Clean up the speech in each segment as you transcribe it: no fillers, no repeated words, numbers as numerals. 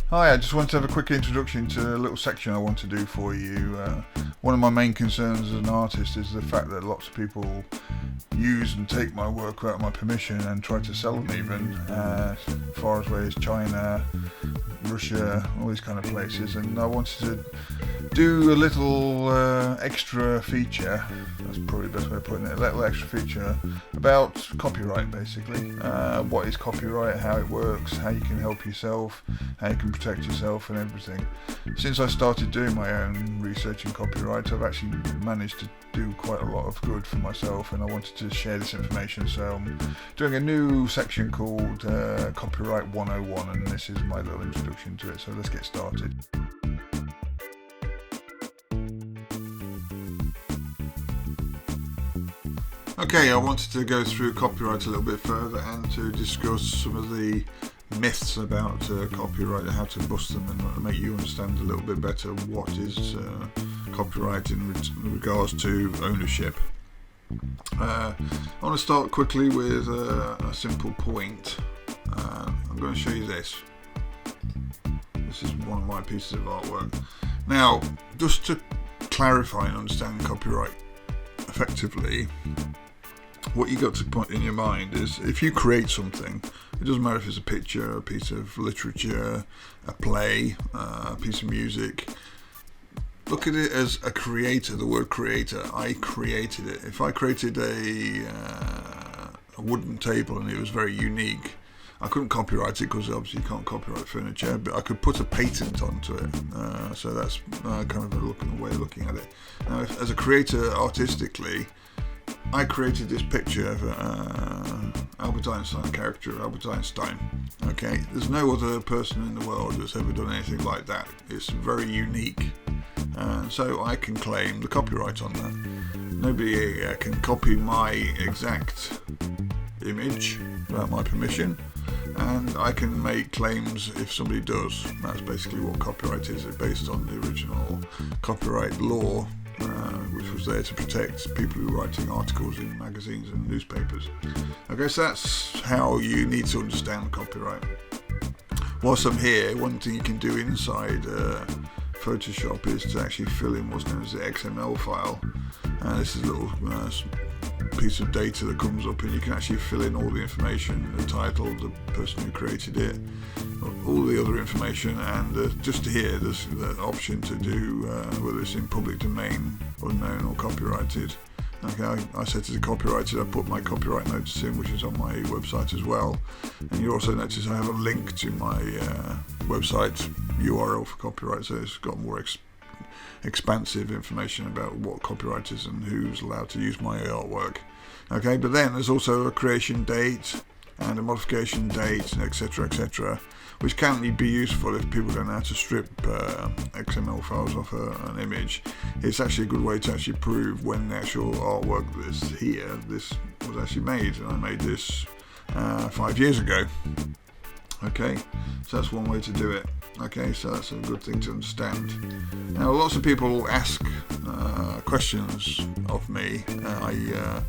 Hi, I just wanted to have a quick introduction to a little section I want to do for you. One of my main concerns as an artist is the fact that lots of people use and take my work without my permission and try to sell them even, as far away as China, Russia, all these kind of places, and I wanted to do a little extra feature, that's probably the best way of putting it, a little extra feature about copyright basically. What is copyright, how it works, how you can help yourself, how you can protect yourself and everything. Since I started doing my own research in copyright, I've actually managed to do quite a lot of good for myself, and I wanted to share this information, so I'm doing a new section called Copyright 101, and this is my little introduction to it, so let's get started. Okay, I wanted to go through copyright a little bit further and to discuss some of the myths about copyright, how to bust them and make you understand a little bit better what is copyright in regards to ownership. I want to start quickly with a simple point. I'm going to show you this. This is one of my pieces of artwork. Now, just to clarify and understand copyright effectively, what you got to put in your mind is if you create something, it doesn't matter if it's a picture, a piece of literature, a play, a piece of music, look at it as a creator, the word creator. I created it. If I created a wooden table and it was very unique, I couldn't copyright it because obviously you can't copyright furniture, but I could put a patent onto it. So that's kind of a way of looking at it. Now, as a creator artistically, I created this picture of Albert Einstein, a character of Albert Einstein. Okay, there's no other person in the world that's ever done anything like that. It's very unique, so I can claim the copyright on that. Nobody can copy my exact image without my permission, and I can make claims if somebody does. That's basically what copyright is. It's based on the original copyright law, which was there to protect people who are writing articles in magazines and newspapers. Okay, so that's how you need to understand copyright. Whilst I'm here, one thing you can do inside Photoshop is to actually fill in what's known as the XML file. This is a little piece of data that comes up, and you can actually fill in all the information, the title, the person who created it, all the other information, and just here there's the option to do whether it's in public domain, unknown or copyrighted. Okay, I set it to copyrighted. I put my copyright notice in, which is on my website as well, and you also notice I have a link to my website URL for copyright, so it's got more expansive information about what copyright is and who's allowed to use my artwork. Okay, but then there's also a creation date and a modification date, etc., etc., which can be useful if people don't know how to strip XML files off an image. It's actually a good way to actually prove when the actual artwork this was actually made, and I made this 5 years ago. Okay, so that's one way to do it. Okay, so that's a good thing to understand. Now, lots of people ask questions of me. I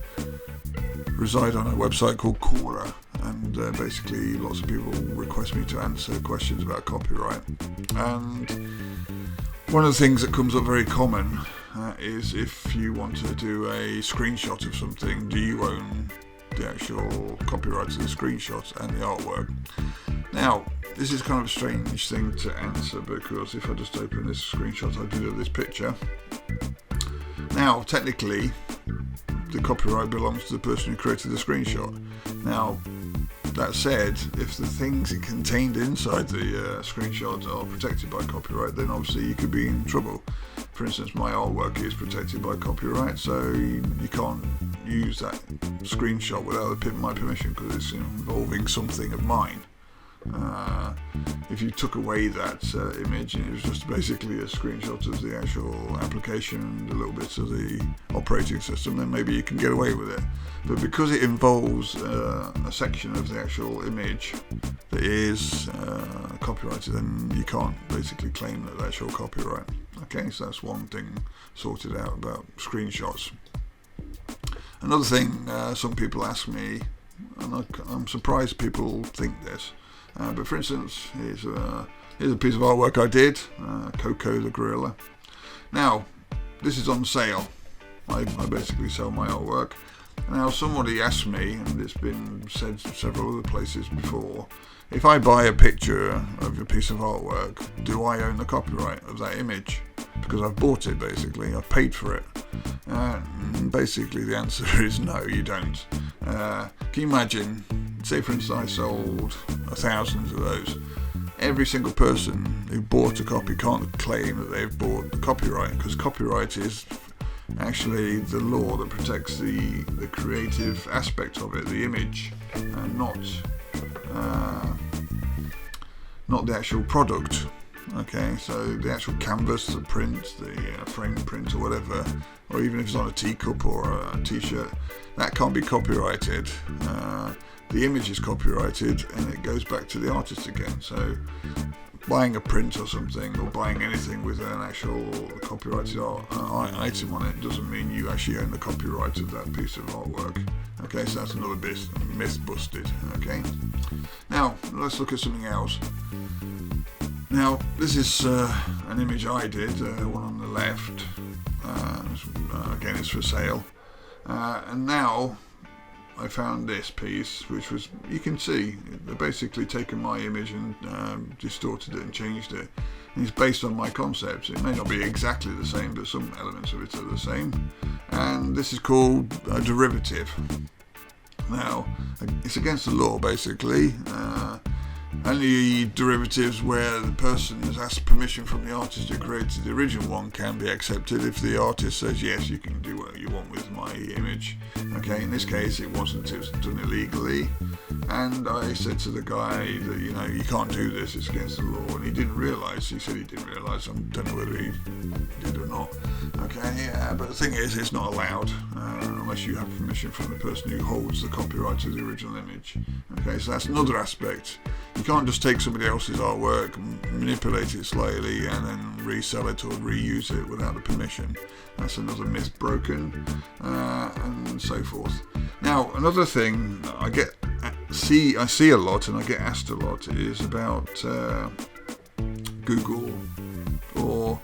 reside on a website called Quora, and basically lots of people request me to answer questions about copyright. And one of the things that comes up very common is if you want to do a screenshot of something, do you own the actual copyright to the screenshot and the artwork? Now, this is kind of a strange thing to answer, because if I just open this screenshot I did of this picture, now technically the copyright belongs to the person who created the screenshot. Now, that said, if the things contained inside the screenshot are protected by copyright, then obviously you could be in trouble. For instance, my artwork is protected by copyright, so you can't use that screenshot without my permission, because it's involving something of mine. If you took away that image and it was just basically a screenshot of the actual application and a little bit of the operating system, then maybe you can get away with it. But because it involves a section of the actual image that is copyrighted, then you can't basically claim that that's your copyright. Okay, so that's one thing sorted out about screenshots. Another thing some people ask me and I'm surprised people think this. But for instance, here's a piece of artwork I did, Coco the gorilla. Now, this is on sale. I basically sell my artwork. Now, somebody asked me, and it's been said several other places before, if I buy a picture of a piece of artwork, do I own the copyright of that image? Because I've bought it, basically. I've paid for it. Basically, the answer is no, you don't. Can you imagine, say for instance I sold 1,000 of those. Every single person who bought a copy can't claim that they've bought the copyright, because copyright is actually the law that protects the creative aspect of it, the image, and not the actual product. Okay, so the actual canvas, the print, the frame print or whatever, or even if it's on a teacup or a t-shirt, that can't be copyrighted. The image is copyrighted and it goes back to the artist again. So buying a print or something, or buying anything with an actual copyrighted item on it, doesn't mean you actually own the copyright of that piece of artwork. Okay, so that's another myth busted. Okay, now let's look at something else. Now, this is an image I did, one on the left. Again, it's for sale. And now I found this piece, which was, you can see, they've basically taken my image and distorted it and changed it. And it's based on my concepts. It may not be exactly the same, but some elements of it are the same. And this is called a derivative. Now, it's against the law, basically. Only derivatives where the person has asked permission from the artist who created the original one can be accepted if the artist says, yes, you can do what you want with my image. Okay, in this case it wasn't, it was done illegally, and I said to the guy that, you can't do this, it's against the law, and he said he didn't realise, I don't know whether he did or not. Okay, but the thing is, it's not allowed unless you have permission from the person who holds the copyright of the original image. Okay, so that's another aspect. You can't just take somebody else's artwork, manipulate it slightly, and then resell it or reuse it without the permission. That's another myth broken, and so forth. Now, another thing I see a lot, and I get asked a lot, is about Google or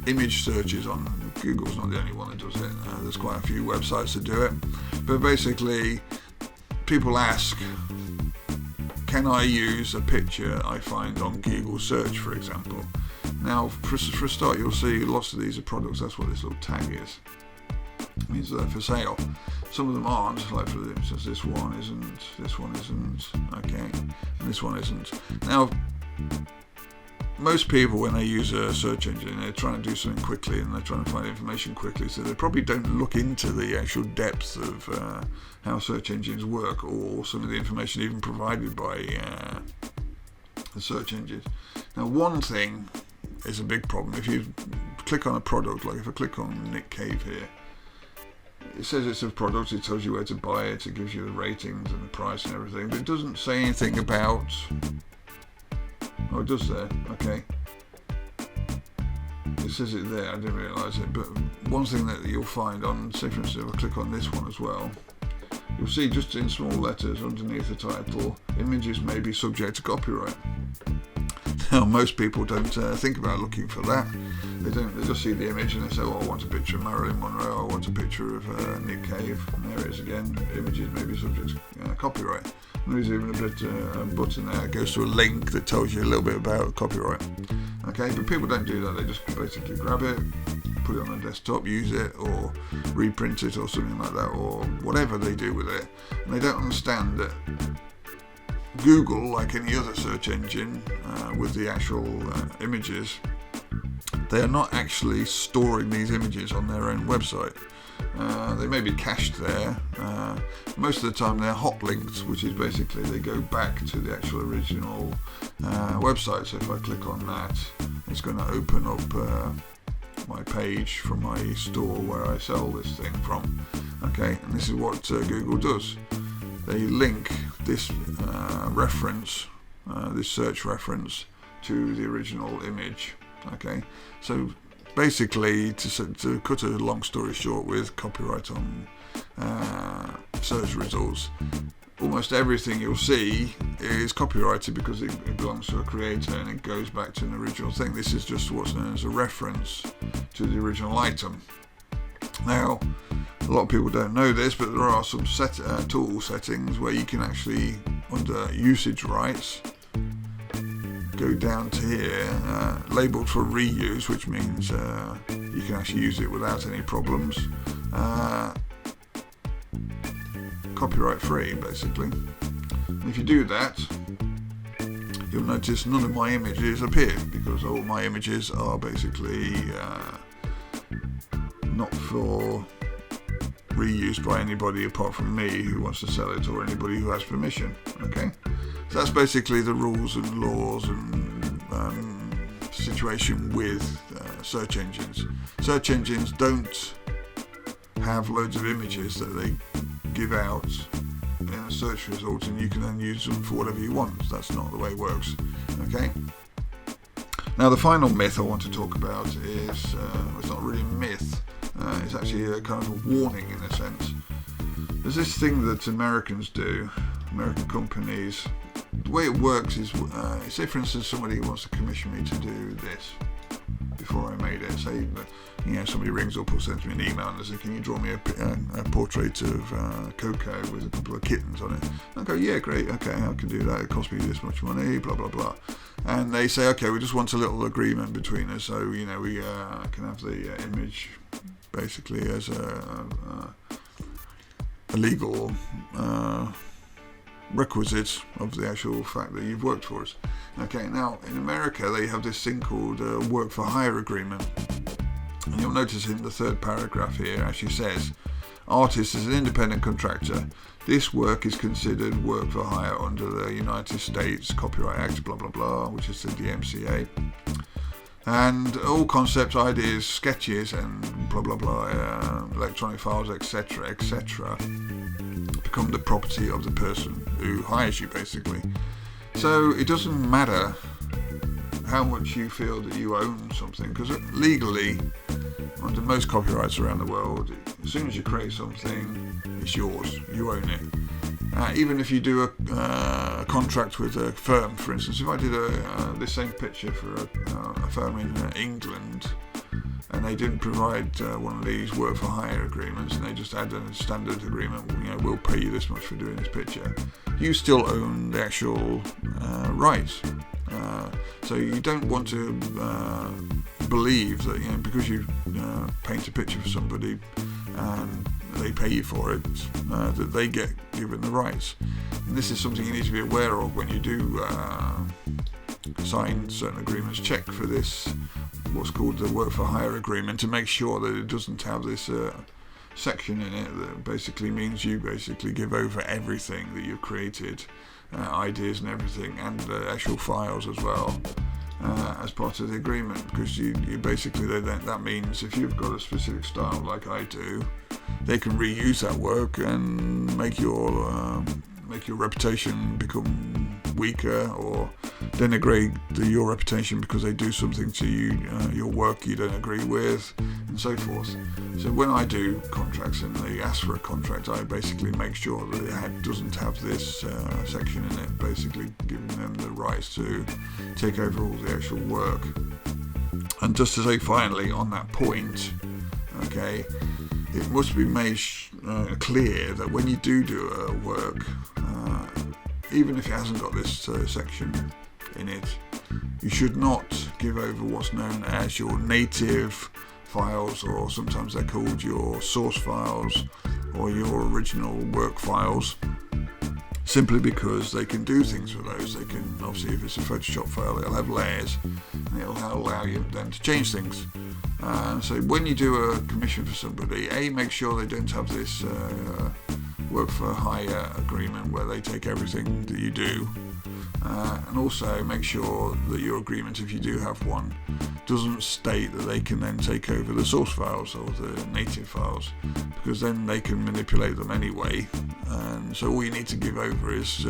image searches on Google's not the only one that does it. There's quite a few websites that do it, but basically, people ask, can I use a picture I find on Google search, for example? Now, for a start, you'll see lots of these are products. That's what this little tag is. It means they're for sale. Some of them aren't, like for instance, this one isn't, okay, and this one isn't. Now, most people, when they use a search engine, they're trying to do something quickly and they're trying to find information quickly, so they probably don't look into the actual depth of how search engines work, or some of the information even provided by the search engines. Now, one thing is a big problem. If you click on a product, like if I click on Nick Cave here, it says it's a product, it tells you where to buy it, it gives you the ratings and the price and everything, but it doesn't say anything about... Oh, it does there, okay. It says it there, I didn't realise it, but one thing that you'll find on, say for instance, if I click on this one as well, you'll see just in small letters underneath the title, images may be subject to copyright. Now, most people don't think about looking for that. They just see the image and they say, well, I want a picture of Marilyn Monroe, I want a picture of Nick Cave, and there it is again, images may be subject to copyright. And there's even a button there that goes to a link that tells you a little bit about copyright. Okay, but people don't do that, they just basically grab it, put it on their desktop, use it, or reprint it or something like that, or whatever they do with it. And they don't understand that Google, like any other search engine with the actual images, they are not actually storing these images on their own website. They may be cached there. Most of the time they're hot linked, which is basically they go back to the actual original website. So if I click on that, it's going to open up my page from my store where I sell this thing from. Okay, and this is what Google does. They link this reference, this search reference, to the original image. Okay, so basically, to cut a long story short with copyright on search results, almost everything you'll see is copyrighted because it belongs to a creator and it goes back to an original thing. This is just what's known as a reference to the original item. Now, a lot of people don't know this, but there are some tool settings where you can actually, under usage rights, go down to here, labeled for reuse, which means you can actually use it without any problems. Copyright free, basically. And if you do that, you'll notice none of my images appear, because all my images are basically not for reuse by anybody apart from me who wants to sell it, or anybody who has permission. Okay, so that's basically the rules and laws and situation with search engines. Search engines don't have loads of images that they give out in a search result and you can then use them for whatever you want. That's not the way it works. Okay. Now the final myth I want to talk about is, it's not really a myth, it's actually a kind of a warning in a sense. There's this thing that Americans do, American companies. The way it works is, say for instance somebody wants to commission me to do this before I made it. Say that, somebody rings up or sends me an email and they say, can you draw me a portrait of Coco with a couple of kittens on it? I go, yeah, great, okay, I can do that, it cost me this much money, blah blah blah. And they say, okay, we just want a little agreement between us, so we can have the image basically as a legal requisite of the actual fact that you've worked for us. Okay, now in America they have this thing called work for hire agreement, and you'll notice in the third paragraph here actually says, artist is an independent contractor. This work is considered work for hire under the United States Copyright Act, blah blah blah, which is the DMCA. And all concepts, ideas, sketches, and blah blah blah, electronic files, etc., etc., become the property of the person who hires you, basically. So it doesn't matter how much you feel that you own something, because legally, under most copyrights around the world, as soon as you create something, it's yours. You own it. Even if you do a contract with a firm, for instance, if I did this same picture for a firm in England, and they didn't provide one of these work for hire agreements, and they just had a standard agreement, we'll pay you this much for doing this picture, you still own the actual rights. So you don't want to believe that because you paint a picture for somebody and they pay you for it, that they get given the rights. And this is something you need to be aware of when you do sign certain agreements. Check for this, what's called the work for hire agreement, to make sure that it doesn't have this section in it that basically means you basically give over everything that you've created, ideas and everything, and the actual files as well, as part of the agreement, because you basically, that means if you've got a specific style like I do, they can reuse that work and make your reputation become weaker, or denigrate your reputation because they do something to you, your work you don't agree with, and so forth. So when I do contracts and they ask for a contract, I basically make sure that it doesn't have this section in it, basically giving them the rights to take over all the actual work. And just to say finally on that point, okay, it must be made clear that when you do a work, even if it hasn't got this section in it, you should not give over what's known as your native files, or sometimes they're called your source files or your original work files, simply because they can do things with those. They can, obviously, if it's a Photoshop file, it'll have layers and it'll allow you them to change things. So when you do a commission for somebody, make sure they don't have this work for hire agreement where they take everything that you do, and also make sure that your agreement, if you do have one, doesn't state that they can then take over the source files or the native files, because then they can manipulate them anyway. And so all you need to give over is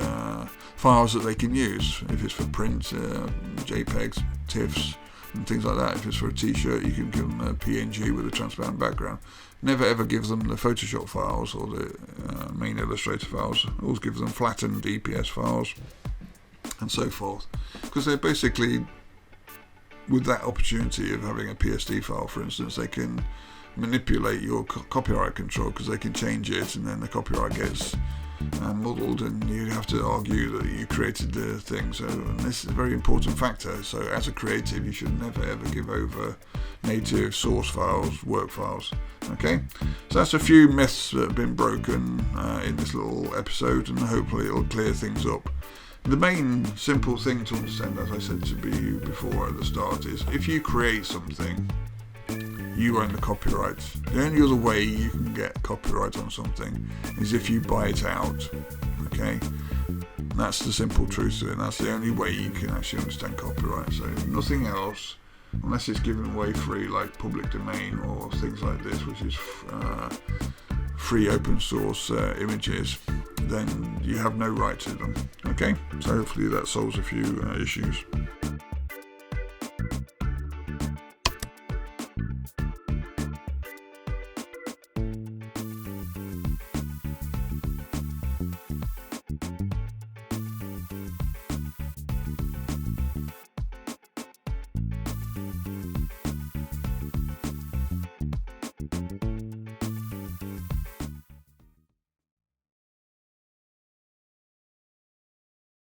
files that they can use. If it's for print, JPEGs, TIFFs, and things like that. If it's for a t-shirt, you can give them a PNG with a transparent background. Never ever give them the Photoshop files or the main Illustrator files. Always give them flattened EPS files and so forth, because they're basically, with that opportunity of having a PSD file, for instance, they can manipulate your copyright control, because they can change it and then the copyright gets muddled and you have to argue that you created the thing. So, and this is a very important factor. So as a creative, you should never ever give over native source files, work files. Okay, so that's a few myths that have been broken in this little episode, and hopefully it'll clear things up. The main simple thing to understand, as I said to you before at the start, is if you create something, you own the copyright. The only other way you can get copyright on something is if you buy it out. Okay? And that's the simple truth to it. And that's the only way you can actually understand copyright. So nothing else, unless it's given away free, like public domain or things like this, which is free open source images, then you have no right to them. Okay? So hopefully that solves a few issues.